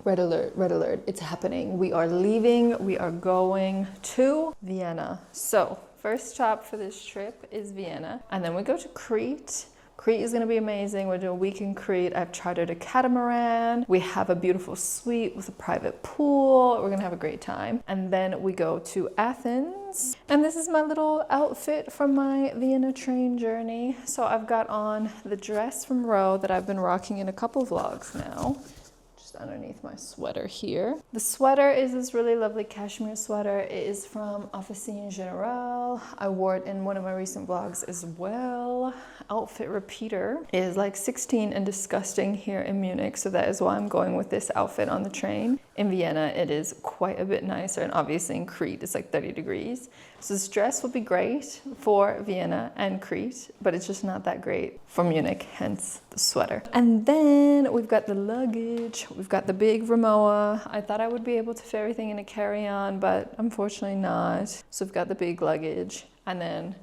red alert, red alert. It's happening. We are leaving. We are going to Vienna. So first stop for this trip is Vienna. And then we go to Crete. Crete is gonna be amazing. We're doing a week in Crete. I've chartered a catamaran. We have a beautiful suite with a private pool. We're gonna have a great time. And then we go to Athens. And this is my little outfit from my Vienna train journey. So I've got on the dress from Row that I've been rocking in a couple vlogs now. Underneath my sweater here. The sweater is this really lovely cashmere sweater. It is from Officine Generale. I wore it in one of my recent vlogs as well. Outfit repeater is like 16 and disgusting here in Munich, so that is why I'm going with this outfit on the train. In Vienna it is quite a bit nicer, and obviously in Crete it's like 30 degrees. So this dress will be great for Vienna and Crete, but it's just not that great for Munich, hence the sweater. And then we've got the luggage. We've got the big Rimowa. I thought I would be able to fit everything in a carry-on, but unfortunately not. So we've got the big luggage, and then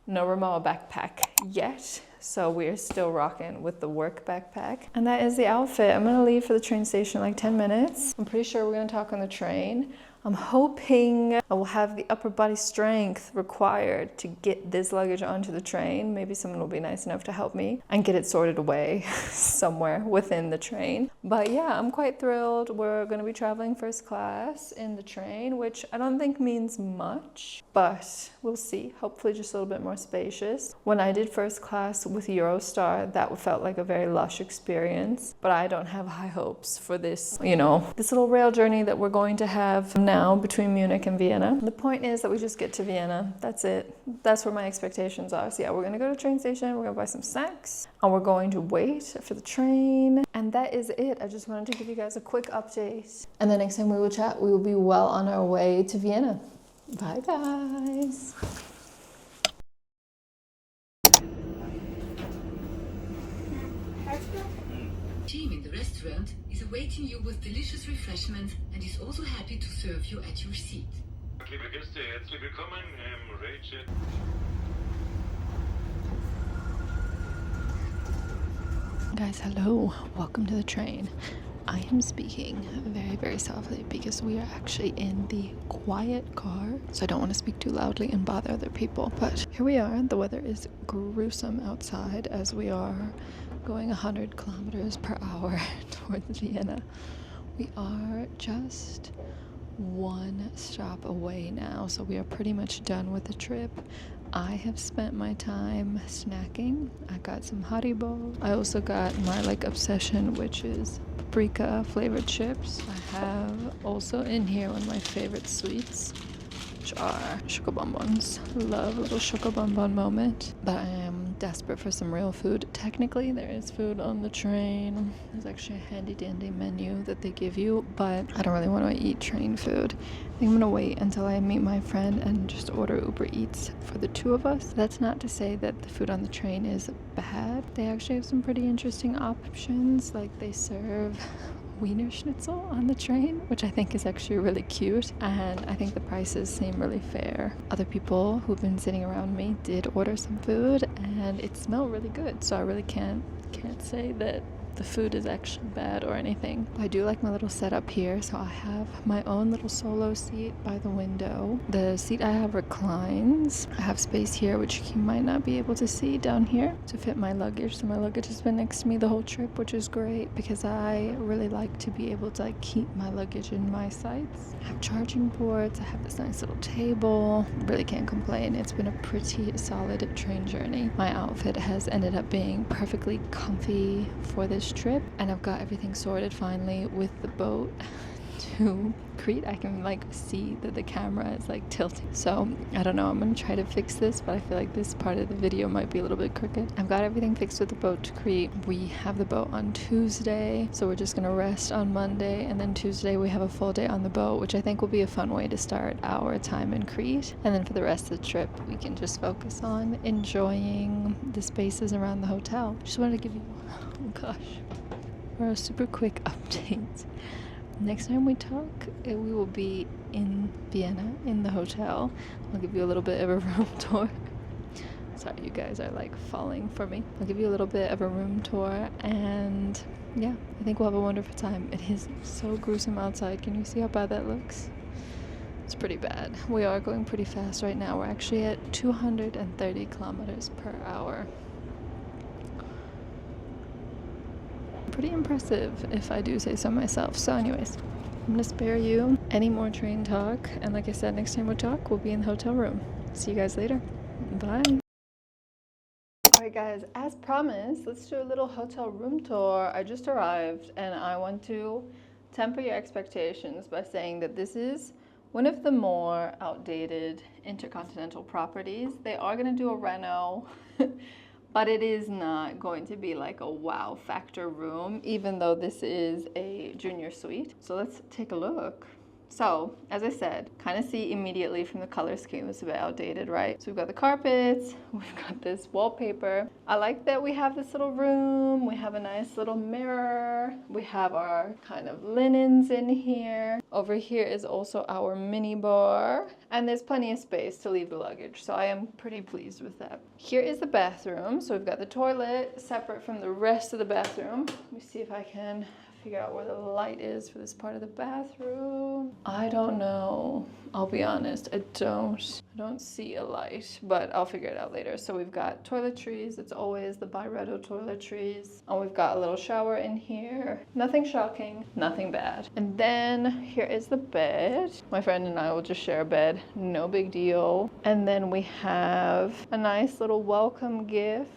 no Rimowa backpack yet. So we're still rocking with the work backpack. And that is the outfit. I'm gonna leave for the train station in like 10 minutes. I'm pretty sure we're gonna talk on the train. I'm hoping I will have the upper body strength required to get this luggage onto the train. Maybe someone will be nice enough to help me and get it sorted away somewhere within the train. But yeah, I'm quite thrilled. We're gonna be traveling first class in the train, which I don't think means much, but we'll see. Hopefully just a little bit more spacious. When I did first class with Eurostar, that felt like a very lush experience, but I don't have high hopes for this, you know, this little rail journey that we're going to have now between Munich and Vienna. The point is that we just get to Vienna. That's it. That's where my expectations are. So yeah, we're gonna go to the train station, we're gonna buy some snacks, and we're going to wait for the train. And that is it. I just wanted to give you guys a quick update. And the next time we will chat, we will be well on our way to Vienna. Bye guys. Team in the restaurant is awaiting you with delicious refreshments and is also happy to serve you at your seat. Liebe Gäste, herzlich willkommen im Rage. Guys, hello. Welcome to the train. I am speaking very, very softly because we are actually in the quiet car, so I don't want to speak too loudly and bother other people. But here we are. The weather is gruesome outside as we are going 100 kilometers per hour towards Vienna. We are just one stop away now, so we are pretty much done with the trip. I have spent my time snacking. I got some Haribo. I also got my obsession, which is paprika flavored chips. I have also in here one of my favorite sweets, which are sugar bonbons. Love a little sugar bonbon moment. But I am desperate for some real food. Technically, there is food on the train. There's actually a handy dandy menu that they give you, but I don't really want to eat train food. I think I'm gonna wait until I meet my friend and just order Uber Eats for the two of us. That's not to say that the food on the train is bad. They actually have some pretty interesting options. Like they serve Wiener Schnitzel on the train, which I think is actually really cute, and I think the prices seem really fair. Other people who've been sitting around me did order some food and it smelled really good, so I really can't say that the food is actually bad or anything. I do like my little setup here, so I have my own little solo seat by the window. The seat I have reclines. I have space here, which you might not be able to see down here, to fit my luggage. So my luggage has been next to me the whole trip, which is great because I really like to be able to keep my luggage in my sights. I have charging ports. I have this nice little table. Really can't complain. It's been a pretty solid train journey. My outfit has ended up being perfectly comfy for this trip, and I've got everything sorted finally with the boat to Crete. I can see that the camera is tilting, so I don't know, I'm gonna try to fix this, but I feel like this part of the video might be a little bit crooked. I've got everything fixed with the boat to Crete. We have the boat on Tuesday, so we're just gonna rest on Monday, and then Tuesday we have a full day on the boat, which I think will be a fun way to start our time in Crete. And then for the rest of the trip we can just focus on enjoying the spaces around the hotel. Just wanted to give you a super quick update. Next time we talk, we will be in Vienna, in the hotel. I'll give you a little bit of a room tour. Sorry, you guys are like falling for me. I'll give you a little bit of a room tour, and yeah, I think we'll have a wonderful time. It is so gruesome outside. Can you see how bad that looks? It's pretty bad. We are going pretty fast right now. We're actually at 230 kilometers per hour. Pretty impressive, if I do say so myself. So anyways, I'm gonna spare you any more train talk, and like I said, next time we talk, we'll be in the hotel room. See you guys later. Bye. Alright guys, as promised, let's do a little hotel room tour. I just arrived, and I want to temper your expectations by saying that this is one of the more outdated intercontinental properties. They are going to do a reno, but it is not going to be like a wow factor room, even though this is a junior suite. So let's take a look. So, as I said, kind of see immediately from the color scheme it's a bit outdated, right? So we've got the carpets, we've got this wallpaper. I like that we have this little room, we have a nice little mirror, we have our kind of linens in here. Over here is also our mini bar, and there's plenty of space to leave the luggage, so I am pretty pleased with that. Here is the bathroom. So we've got the toilet separate from the rest of the bathroom. Let me see if I can figure out where the light is for this part of the bathroom. I don't know. I'll be honest, I don't see a light, but I'll figure it out later. So we've got toiletries. It's always the Byredo toiletries. And we've got a little shower in here. Nothing shocking, nothing bad. And then here is the bed. My friend and I will just share a bed, no big deal. And then we have a nice little welcome gift.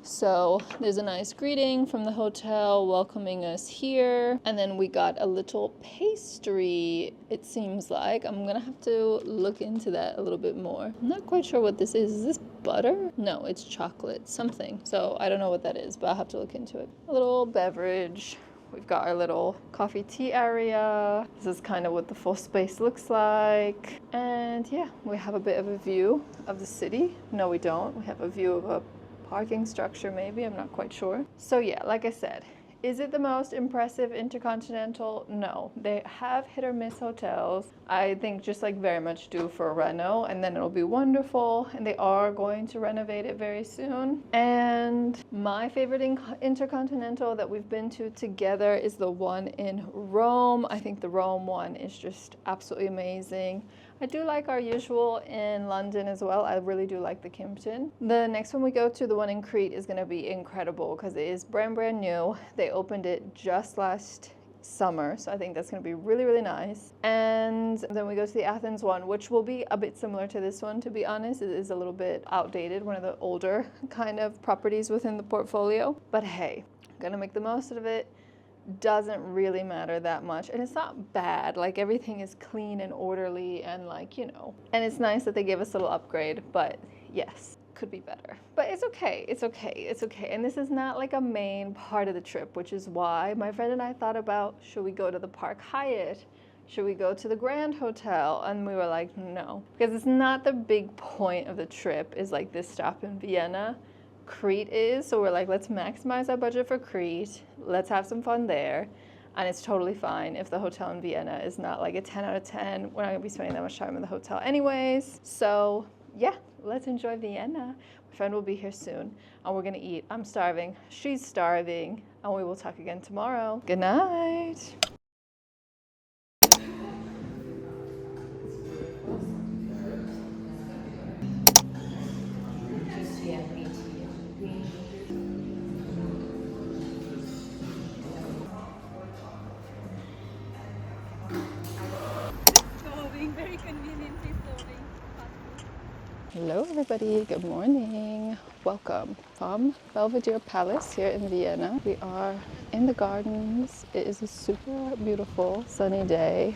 So there's a nice greeting from the hotel welcoming us here. And then we got a little pastry, it seems like. I'm gonna have to look into that a little bit more. I'm not quite sure what this is. Is this butter? No, it's chocolate, something. So I don't know what that is, but I'll have to look into it. A little beverage. We've got our little coffee tea area. This is kind of what the full space looks like. And yeah, we have a bit of a view of the city. No, we don't. We have a view of a parking structure, maybe, I'm not quite sure. So yeah, like I said, is it the most impressive intercontinental? No. They have hit or miss hotels. I think just like very much due for a reno, and then it'll be wonderful, and they are going to renovate it very soon. And my favorite intercontinental that we've been to together is the one in Rome. I think the Rome one is just absolutely amazing. I do like our usual in London as well. I really do like the Kimpton. The next one we go to, the one in Crete, is going to be incredible because it is brand new. They opened it just last summer, so I think that's going to be really, really nice. And then we go to the Athens one, which will be a bit similar to this one, to be honest. It is a little bit outdated, one of the older kind of properties within the portfolio. But hey, I'm going to make the most of it. Doesn't really matter that much, and it's not bad. Like, everything is clean and orderly, and like, you know, and it's nice that they gave us a little upgrade, but yes, could be better, but it's okay, it's okay, it's okay. And this is not like a main part of the trip, which is why my friend and I thought about, should we go to the Park Hyatt, should we go to the Grand Hotel? And we were like, no, because it's not the big point of the trip, is like this stop in Vienna. Crete is, so we're like, let's maximize our budget for Crete, let's have some fun there. And it's totally fine if the hotel in Vienna is not like a 10 out of 10. We're not gonna be spending that much time in the hotel anyways. So yeah, let's enjoy Vienna. My friend will be here soon, and we're gonna eat. I'm starving, she's starving, and we will talk again tomorrow. Good night. Hello everybody, good morning. Welcome from Belvedere Palace here in Vienna. We are in the gardens. It is a super beautiful sunny day,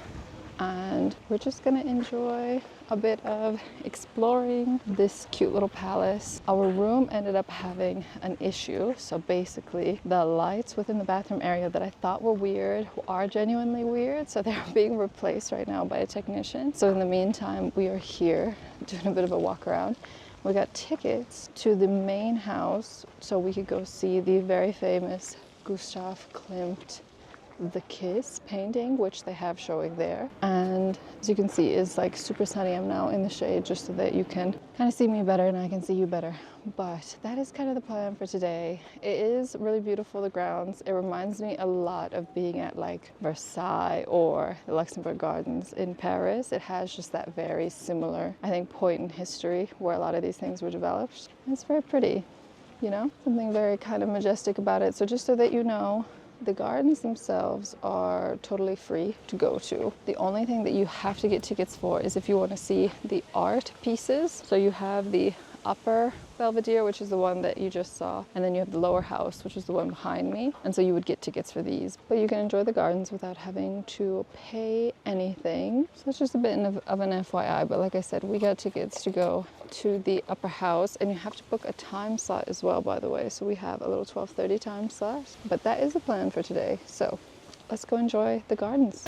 and we're just gonna enjoy a bit of exploring this cute little palace. Our room ended up having an issue, so basically the lights within the bathroom area that I thought were weird are genuinely weird, so they're being replaced right now by a technician. So in the meantime, we are here doing a bit of a walk around. We got tickets to the main house so we could go see the very famous Gustav Klimt the Kiss painting, which they have showing there. And as you can see, it's like super sunny. I'm now in the shade just so that you can kind of see me better and I can see you better. But that is kind of the plan for today. It is really beautiful, the grounds. It reminds me a lot of being at like Versailles or the Luxembourg Gardens in Paris. It has just that very similar, I think, point in history where a lot of these things were developed. And it's very pretty, you know, something very kind of majestic about it. So just so that you know, the gardens themselves are totally free to go to. The only thing that you have to get tickets for is if you want to see the art pieces. So you have the upper Belvedere, which is the one that you just saw, and then you have the lower house, which is the one behind me, and so you would get tickets for these. But you can enjoy the gardens without having to pay anything. So it's just a bit of an FYI, but like I said, we got tickets to go to the upper house, and you have to book a time slot as well, by the way. So we have a little 12:30 time slot, but that is the plan for today. So let's go enjoy the gardens.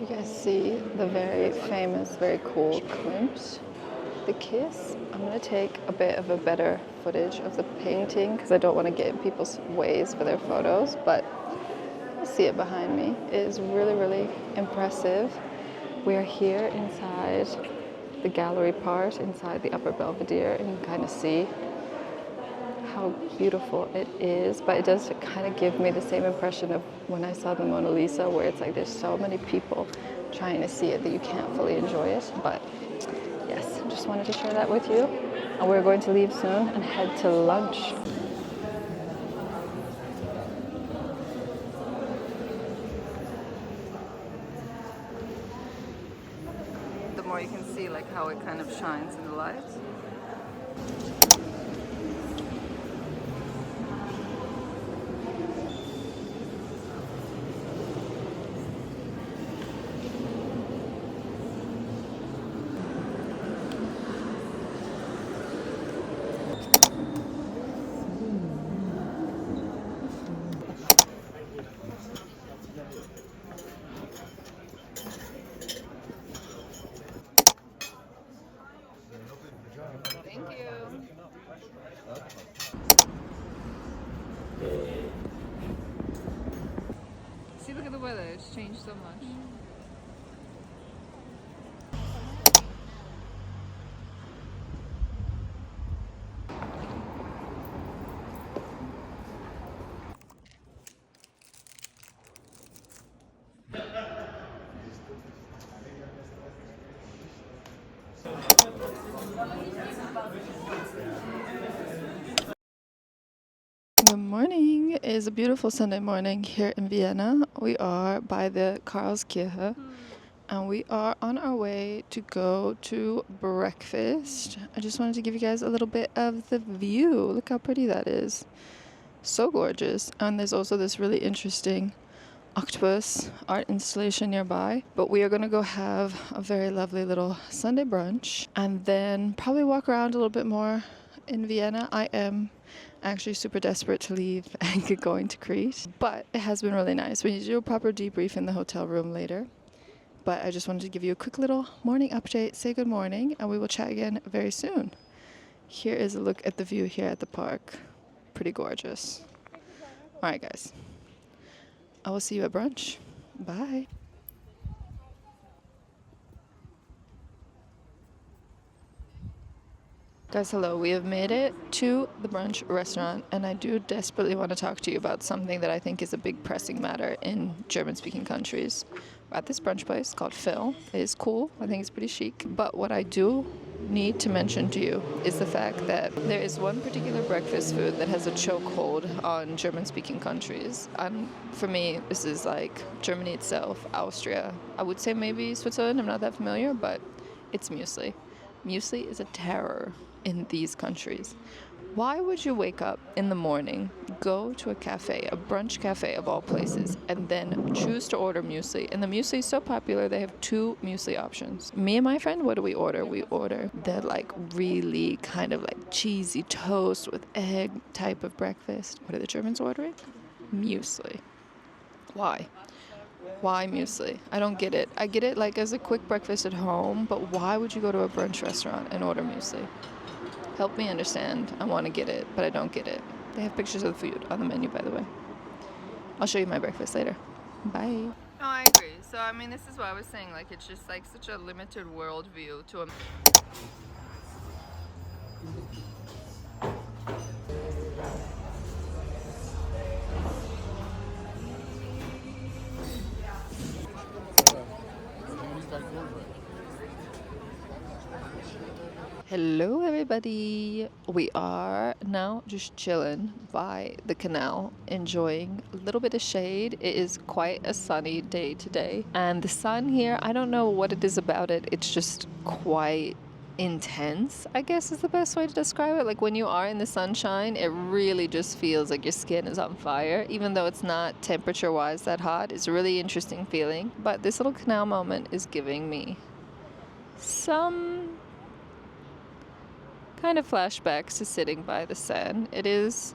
You guys see the very famous, very cool Klimt, the Kiss. I'm going to take a bit of a better footage of the painting because I don't want to get in people's ways for their photos, but you see it behind me. It is really, really impressive. We are here inside the gallery part, inside the upper Belvedere, and you can kind of see how beautiful it is, but it does kind of give me the same impression of when I saw the Mona Lisa, where it's like there's so many people trying to see it that you can't fully enjoy it. But yes, just wanted to share that with you. And we're going to leave soon and head to lunch. The more you can see like how it kind of shines in the light. Thank you. See, look at the weather. It's changed so much. Good morning. It is a beautiful Sunday morning here in Vienna. We are by the Karlskirche and we are on our way to go to breakfast. I just wanted to give you guys a little bit of the view. Look how pretty that is. So gorgeous. And there's also this really interesting octopus art installation nearby. But we are going to go have a very lovely little Sunday brunch and then probably walk around a little bit more in Vienna. I am actually super desperate to leave and get going to Crete, but it has been really nice. We need to do a proper debrief in the hotel room later, but I just wanted to give you a quick little morning update, say good morning, and we will chat again very soon. Here is a look at the view here at the park. Pretty gorgeous. All right, guys, I will see you at brunch. Bye. Guys, hello. We have made it to the brunch restaurant, and I do desperately want to talk to you about something that I think is a big pressing matter in German-speaking countries. We're at this brunch place called Phil. It is cool. I think it's pretty chic. But what I do need to mention to you is the fact that there is one particular breakfast food that has a chokehold on German-speaking countries. And for me, this is like Germany itself, Austria. I would say maybe Switzerland. I'm not that familiar, but it's muesli. Muesli is a terror in these countries. Why would you wake up in the morning, go to a cafe, a brunch cafe of all places, and then choose to order muesli? And the muesli is so popular, they have 2 muesli options. Me and my friend, what do we order? We order the like really kind of like cheesy toast with egg type of breakfast. What are the Germans ordering? Muesli. Why? Why muesli? I don't get it. I get it like as a quick breakfast at home, but why would you go to a brunch restaurant and order muesli? Help me understand. I want to get it, but I don't get it. They have pictures of the food on the menu, by the way. I'll show you my breakfast later. Bye. No, I agree. So, I mean, this is what I was saying. Like, it's just like such a limited worldview to a... Hello everybody. We are now just chilling by the canal, enjoying a little bit of shade. It is quite a sunny day today. And the sun here, I don't know what it is about it. It's just quite intense, I guess is the best way to describe it. Like when you are in the sunshine, it really just feels like your skin is on fire, even though it's not temperature-wise that hot. It's a really interesting feeling. But this little canal moment is giving me some kind of flashbacks to sitting by the Seine. It is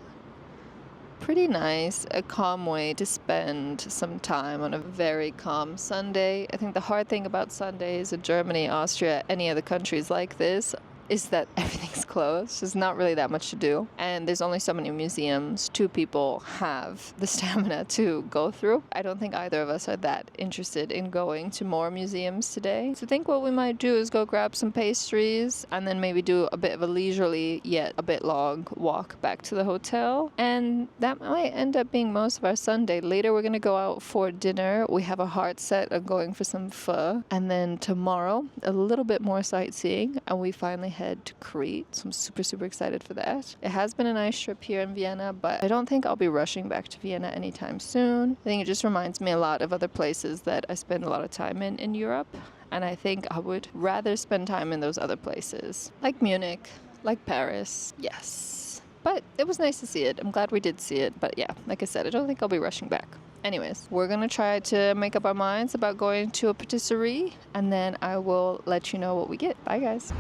pretty nice, a calm way to spend some time on a very calm Sunday. I think the hard thing about Sundays in Germany, Austria, any other countries like this is that everything's closed. There's not really that much to do. And there's only so many museums 2 people have the stamina to go through. I don't think either of us are that interested in going to more museums today. So I think what we might do is go grab some pastries and then maybe do a bit of a leisurely yet a bit long walk back to the hotel. And that might end up being most of our Sunday. Later we're going to go out for dinner. We have a heart set of going for some pho. And then tomorrow, a little bit more sightseeing. And we finally head to Crete, so I'm super excited for that. It has been a nice trip here in Vienna, but I don't think I'll be rushing back to Vienna anytime soon. I think it just reminds me a lot of other places that I spend a lot of time in Europe, and I think I would rather spend time in those other places, like Munich, like Paris. Yes, but it was nice to see it. I'm glad we did see it, but yeah, like I said, I don't think I'll be rushing back. Anyways, we're gonna try to make up our minds about going to a patisserie, and then I will let you know what we get. Bye guys.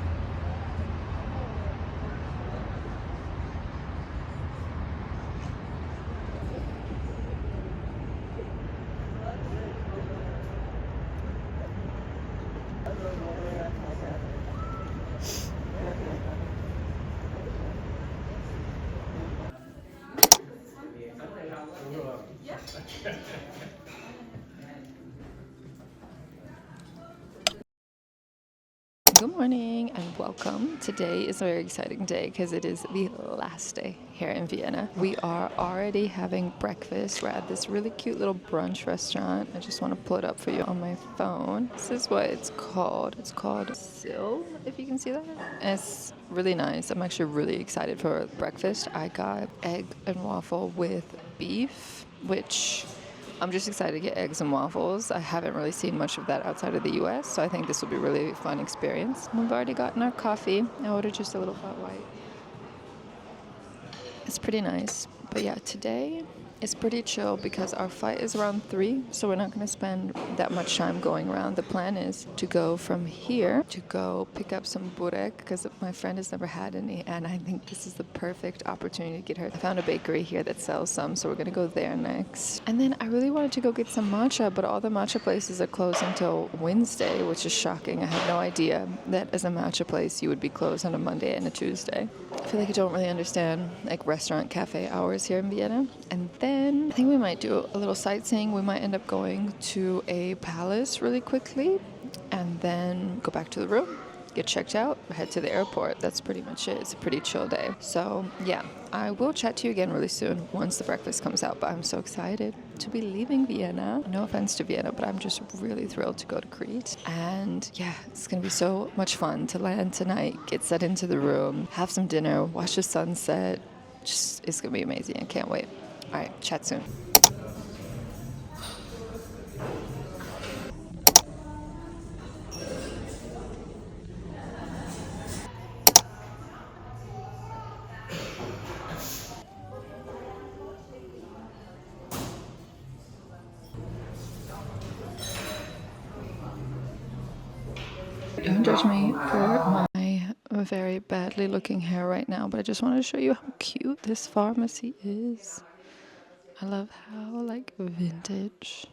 Good morning and welcome. Today is a very exciting day because it is the last day here in Vienna. We are already having breakfast. We're at this really cute little brunch restaurant. I just want to pull it up for you on my phone. This is what it's called. It's called Sill, if you can see that. And it's really nice. I'm actually really excited for breakfast. I got egg and waffle with beef, which I'm just excited to get eggs and waffles. I haven't really seen much of that outside of the US, so I think this will be a really fun experience. We've already gotten our coffee. I ordered just a little flat white. It's pretty nice. But yeah, today is pretty chill because our flight is around 3, so we're not going to spend that much time going around. The plan is to go from here to go pick up some burek because my friend has never had any, and I think this is the perfect opportunity to get her. I found a bakery here that sells some, so we're going to go there next. And then I really wanted to go get some matcha, but all the matcha places are closed until Wednesday, which is shocking. I had no idea that as a matcha place you would be closed on a Monday and a Tuesday. I feel like I don't really understand like restaurant cafe hours here in Vienna. And then I think we might do a little sightseeing. We might end up going to a palace really quickly and then go back to the room, get checked out, head to the airport. That's pretty much it. It's a pretty chill day. So yeah, I will chat to you again really soon once the breakfast comes out, but I'm so excited. to be leaving Vienna. No offense to Vienna, but I'm just really thrilled to go to Crete. And yeah, it's going to be so much fun to land tonight, get set into the room, have some dinner, watch the sunset. Just, it's going to be amazing. I can't wait. All right, chat soon. Don't judge me for my very badly looking hair right now, but I just wanted to show you how cute this pharmacy is. I love how like vintage.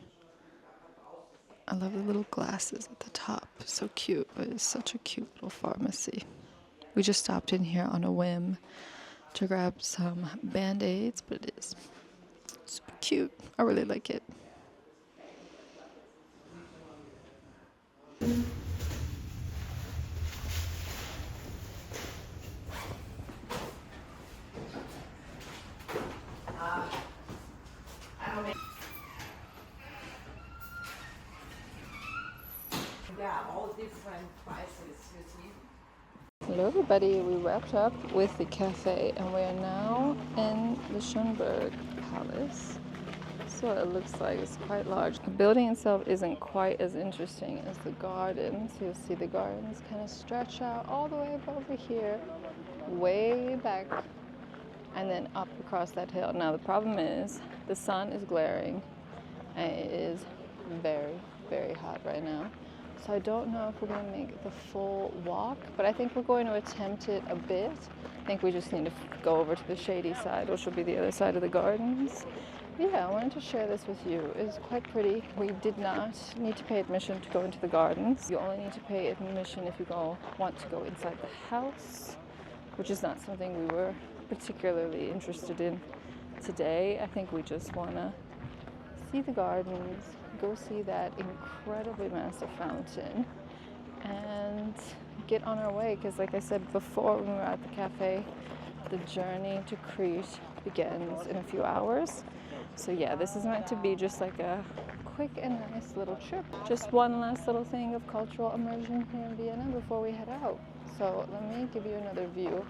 I love the little glasses at the top. So cute. But it's such a cute little pharmacy. We just stopped in here on a whim to grab some band-aids, but it is super cute. I really like it. Yeah, all different prices you see. Hello everybody, we wrapped up with the cafe and we are now in the Schönberg Palace. So it looks like it's quite large. The building itself isn't quite as interesting as the gardens. You'll see the gardens kind of stretch out all the way up over here, way back, and then up across that hill. Now the problem is the sun is glaring and it is very, very hot right now. So I don't know if we're going to make the full walk, but I think we're going to attempt it a bit. I think we just need to go over to the shady side, which will be the other side of the gardens. But yeah, I wanted to share this with you. It's quite pretty. We did not need to pay admission to go into the gardens. You only need to pay admission if you want to go inside the house, which is not something we were particularly interested in today. I think we just want to see the gardens, go see that incredibly massive fountain, and get on our way. Because like I said before when we were at the cafe, the journey to Crete begins in a few hours. So yeah, this is meant to be just like a quick and nice little trip. Just one last little thing of cultural immersion here in Vienna before we head out. So let me give you another view of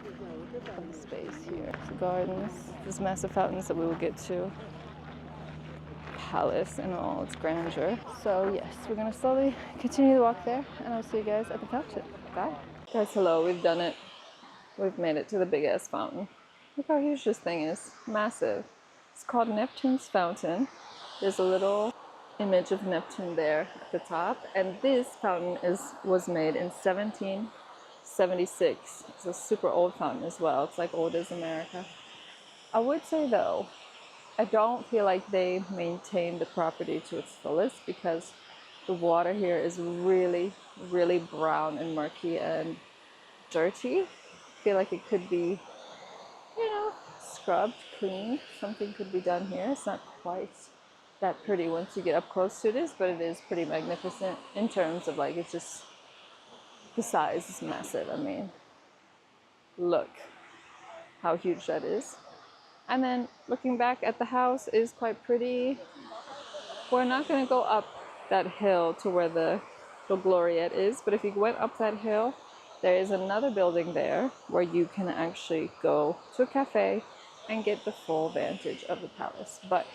the space here. The gardens, these massive fountains that we will get to, palace in all its grandeur. So yes, we're gonna slowly continue the walk there, and I'll see you guys at the fountain. Bye. Guys, hello, we've done it. We've made it to the big ass fountain. Look how huge this thing is. Massive. It's called Neptune's Fountain. There's a little image of Neptune there at the top, and this fountain was made in 1776. It's a super old fountain as well. It's like old as America. I would say though, I don't feel like they maintain the property to its fullest, because the water here is really, really brown and murky and dirty. I feel like it could be, scrubbed, cleaned. Something could be done here. It's not quite that pretty once you get up close to this, but it is pretty magnificent in terms of like, it's just, the size is massive. I mean, look how huge that is. And then looking back at the house is quite pretty. We're not going to go up that hill to where the Gloriette is, but if you went up that hill, there is another building there where you can actually go to a cafe and get the full vantage of the palace. But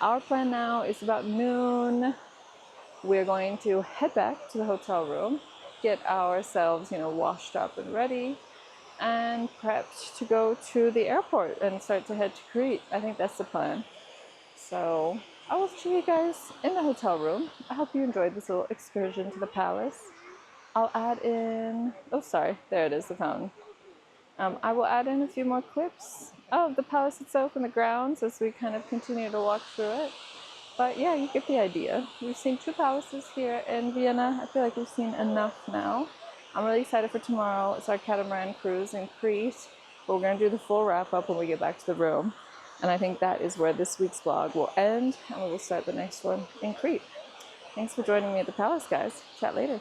our plan now is about noon. We're going to head back to the hotel room, get ourselves, washed up and ready, and prepped to go to the airport and start to head to Crete. I think that's the plan. So I will see you guys in the hotel room. I hope you enjoyed this little excursion to the palace. I'll add in, there it is, the fountain. I will add in a few more clips of the palace itself and the grounds as we kind of continue to walk through it. But yeah, you get the idea. We've seen 2 palaces here in Vienna. I feel like we've seen enough now. I'm really excited for tomorrow. It's our catamaran cruise in Crete. But we're going to do the full wrap-up when we get back to the room. And I think that is where this week's vlog will end, and we will start the next one in Crete. Thanks for joining me at the palace, guys. Chat later.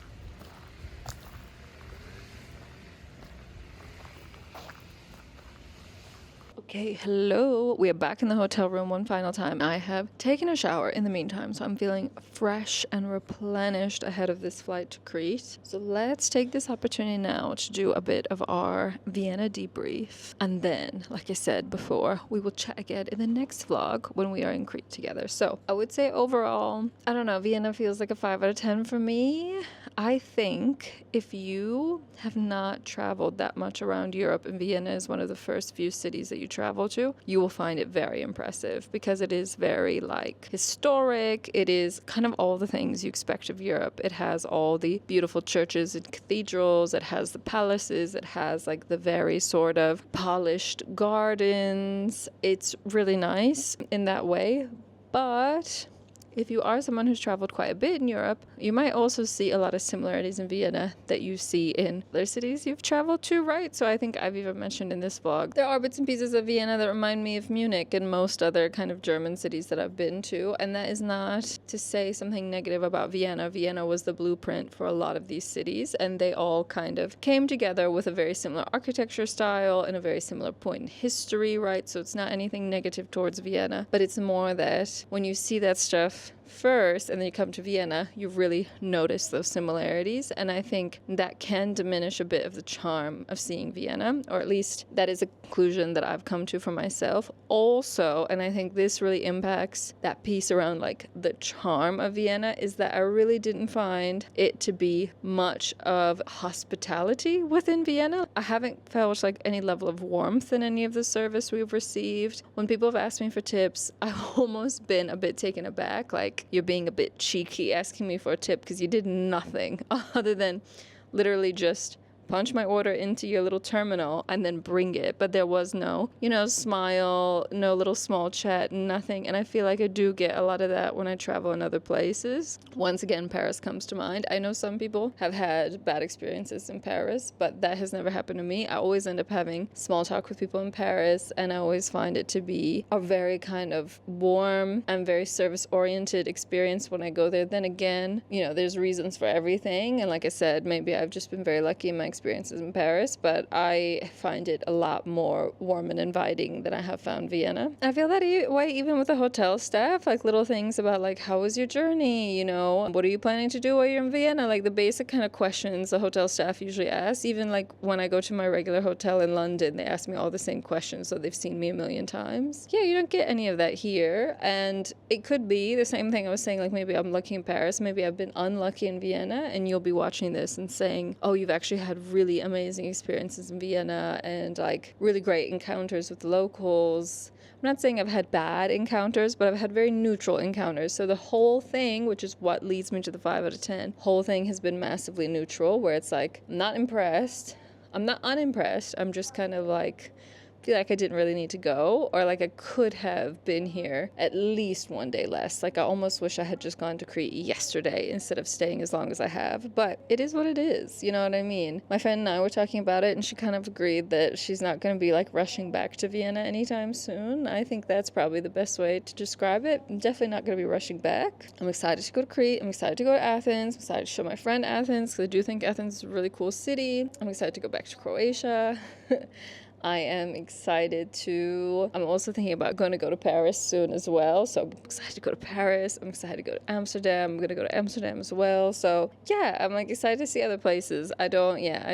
Okay, hello. We are back in the hotel room one final time. I have taken a shower in the meantime, so I'm feeling fresh and replenished ahead of this flight to Crete. So let's take this opportunity now to do a bit of our Vienna debrief. And then, like I said before, we will chat again in the next vlog when we are in Crete together. So I would say overall, I don't know, Vienna feels like a 5 out of 10 for me. I think if you have not traveled that much around Europe, and Vienna is one of the first few cities that you travel to, you will find it very impressive because it is very like historic. It is kind of all the things you expect of Europe. It has all the beautiful churches and cathedrals. It has the palaces. It has like the very sort of polished gardens. It's really nice in that way. But if you are someone who's traveled quite a bit in Europe, you might also see a lot of similarities in Vienna that you see in other cities you've traveled to, right? So I think I've even mentioned in this vlog, there are bits and pieces of Vienna that remind me of Munich and most other kind of German cities that I've been to. And that is not to say something negative about Vienna. Vienna was the blueprint for a lot of these cities, and they all kind of came together with a very similar architecture style and a very similar point in history, right? So it's not anything negative towards Vienna, but it's more that when you see that stuff first and then you come to Vienna, you really notice those similarities, and I think that can diminish a bit of the charm of seeing Vienna, or at least that is a conclusion that I've come to for myself. Also, and I think this really impacts that piece around like the charm of Vienna, is that I really didn't find it to be much of hospitality within Vienna. I haven't felt like any level of warmth in any of the service we've received. When people have asked me for tips, I've almost been a bit taken aback, like you're being a bit cheeky asking me for a tip because you did nothing other than literally just punch my order into your little terminal and then bring it. But there was no, smile, no little small chat, nothing. And I feel like I do get a lot of that when I travel in other places. Once again, Paris comes to mind. I know some people have had bad experiences in Paris, but that has never happened to me. I always end up having small talk with people in Paris, and I always find it to be a very kind of warm and very service-oriented experience when I go there. Then again, there's reasons for everything. And like I said, maybe I've just been very lucky in my experiences in Paris, but I find it a lot more warm and inviting than I have found Vienna. I feel that way even with the hotel staff, like little things about like, how was your journey? What are you planning to do while you're in Vienna? Like the basic kind of questions the hotel staff usually ask. Even like when I go to my regular hotel in London, they ask me all the same questions, so they've seen me a million times. Yeah, you don't get any of that here. And it could be the same thing I was saying, like maybe I'm lucky in Paris, maybe I've been unlucky in Vienna, and you'll be watching this and saying, oh, you've actually had really amazing experiences in Vienna and like really great encounters with locals. I'm not saying I've had bad encounters, but I've had very neutral encounters. So the whole thing, which is what leads me to the 5 out of 10, whole thing has been massively neutral, where it's like, I'm not impressed, I'm not unimpressed, I'm just kind of like, feel like I didn't really need to go, or like I could have been here at least one day less. Like I almost wish I had just gone to Crete yesterday instead of staying as long as I have, but it is what it is, you know what I mean? My friend and I were talking about it, and she kind of agreed that she's not going to be like rushing back to Vienna anytime soon. I think that's probably the best way to describe it. I'm definitely not going to be rushing back. I'm excited to go to Crete, I'm excited to go to Athens, I'm excited to show my friend Athens because I do think Athens is a really cool city. I'm excited to go back to Croatia. I am excited to, I'm also thinking about going to go to Paris soon as well. So I'm excited to go to Paris. I'm excited to go to Amsterdam. I'm going to go to Amsterdam as well. So yeah, I'm like excited to see other places. I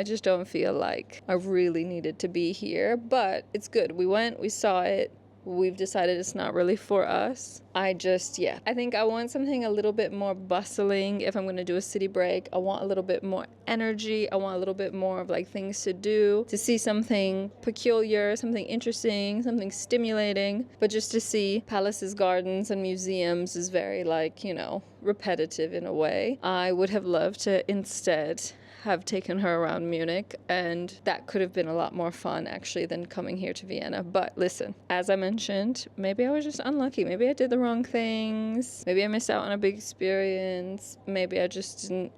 just don't feel like I really needed to be here, but it's good. We went, we saw it. We've decided it's not really for us. I think I want something a little bit more bustling. If I'm going to do a city break, I want a little bit more energy. I want a little bit more of like things to do, to see something peculiar, something interesting, something stimulating. But just to see palaces, gardens, and museums is very like, repetitive in a way. I would have loved to instead have taken her around Munich, and that could have been a lot more fun actually than coming here to Vienna. But listen, as I mentioned, maybe I was just unlucky. Maybe I did the wrong things. Maybe I missed out on a big experience. Maybe I just didn't,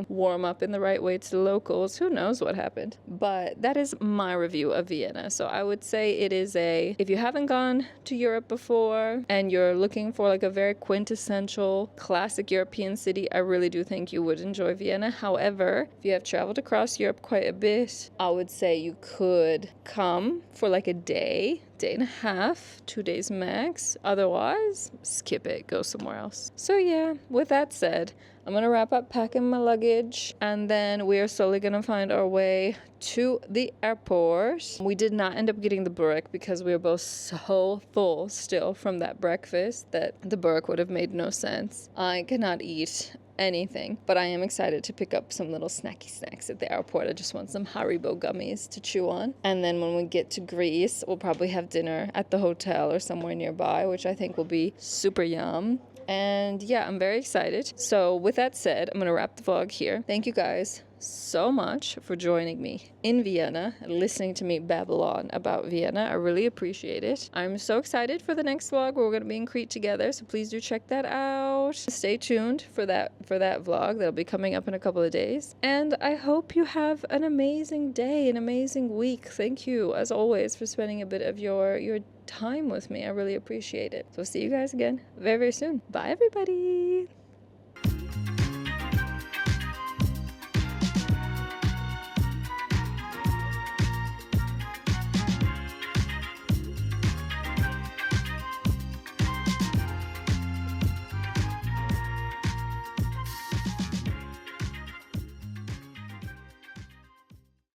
warm up in the right way to the locals. Who knows what happened? But that is my review of Vienna. So I would say it is if you haven't gone to Europe before and you're looking for like a very quintessential classic European city, I really do think you would enjoy Vienna. However, if you have traveled across Europe quite a bit, I would say you could come for like a day day and a half, 2 days max. Otherwise, skip it, go somewhere else. So yeah, with that said, I'm gonna wrap up packing my luggage, and then we are slowly gonna find our way to the airport. We did not end up getting the burek because we were both so full still from that breakfast that the burek would have made no sense. I cannot eat anything, but I am excited to pick up some little snacky snacks at the airport. I just want some Haribo gummies to chew on, and then when we get to Greece, we'll probably have dinner at the hotel or somewhere nearby, which I think will be super yum. And yeah, I'm very excited. So with that said, I'm gonna wrap the vlog here. Thank you guys so much for joining me in Vienna and listening to me babble on about Vienna. I really appreciate it. I'm so excited for the next vlog where we're going to be in Crete together, so please do check that out. Stay tuned for that vlog that'll be coming up in a couple of days, and I hope you have an amazing day, an amazing week. Thank you as always for spending a bit of your time with me. I really appreciate it. So see you guys again very, very soon. Bye everybody.